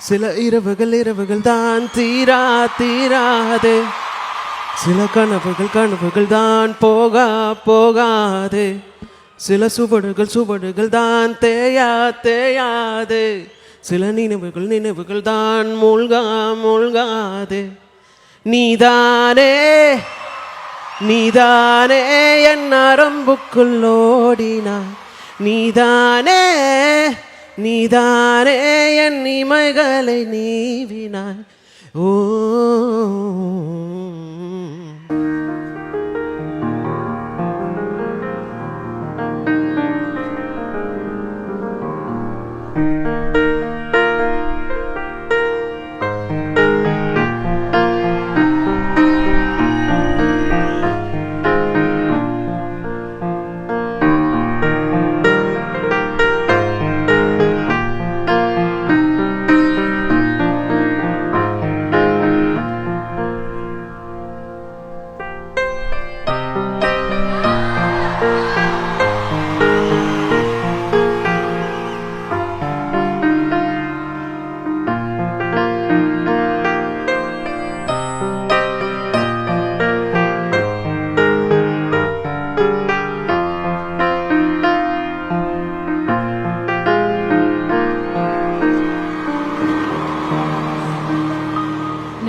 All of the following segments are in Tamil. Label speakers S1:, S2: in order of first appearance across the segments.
S1: சில இரவுகள் தான் தீராதே. சில கனவுகள் தான் போகாதே. சில சுவடுகள் தான் தேயாது. சில நினைவுகள் தான் மூழ்காதே. நீதானே என் நரம்புக்குள் ஓடினாய். நீதானே என் இமைகளை நீவினாய். ஓ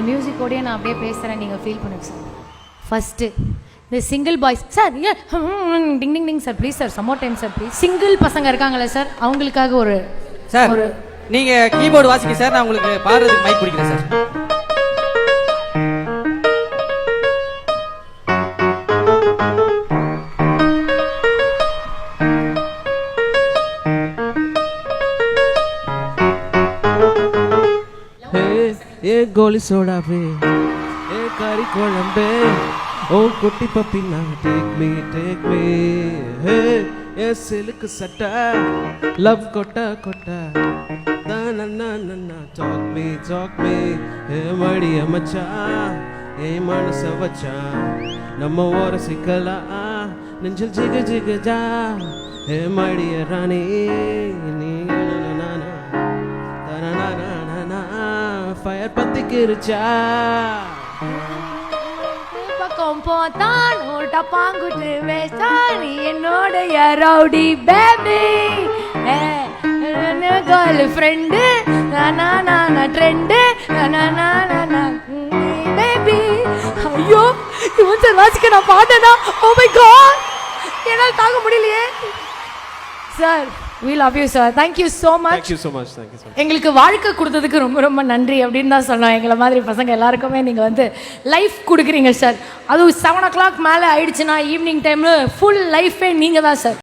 S2: மியூசிக்கோடய நான் அப்படியே பேசுகிறேன், நீங்கள் ஃபீல் பண்ணுங்க சார். ஃபஸ்ட்டு இந்த single boys sir, ding ding ding sir, please sir, சம்மோ time sir, please. Single பசங்க இருக்காங்களே சார், அவங்களுக்காக ஒரு
S3: சார் ஒரு நீங்கள் கீபோர்டு வாசிக்க சார், நான் உங்களுக்கு பாடுறதுக்கு மைக் பிடிக்கிறேன் சார்.
S1: ஏ கோலி சோடாவே, ஏ கறி குழம்பே, ஓ குட்டி பப்பினா டேக் மீ ஹே. ஏ சிலுக்கு சட்டை லவ் கொட்டா நன்னா டாக் மீ ஏ மடிய மச்சான், ஏ மனச வச்சா நம்ம ஓர சிக்கலாம் நெஞ்சில் ஜிகு ஏ மடிய ராணி நீ ஃபயர் பத்திக்கிருச்சா.
S2: பக்கம் போத்தான் ஓட்ட பாங்குட்டு வேஸ்டா, நீ என்னோடைய rowdy baby girl friend trend baby. ஐயோ இவன் சார் வாசிக்க நான் பாட்டேனா? ஓ மை காட், என்னால் தாங்க முடியலையே sir. We love you sir. Thank you so much.
S1: Thank you so much.
S2: எங்களுக்கு வாழ்க்கை கொடுத்ததுக்கு ரொம்ப நன்றி அப்படின்னு தான் சொன்னோம். எங்களை மாதிரி பசங்க எல்லாருக்குமே நீங்கள் வந்து லைஃப் கொடுக்குறீங்க சார். அதுவும் 7 o'clock மேலே ஆயிடுச்சுன்னா ஈவினிங் டைமில் ஃபுல் லைஃபே நீங்கள் தான் சார்.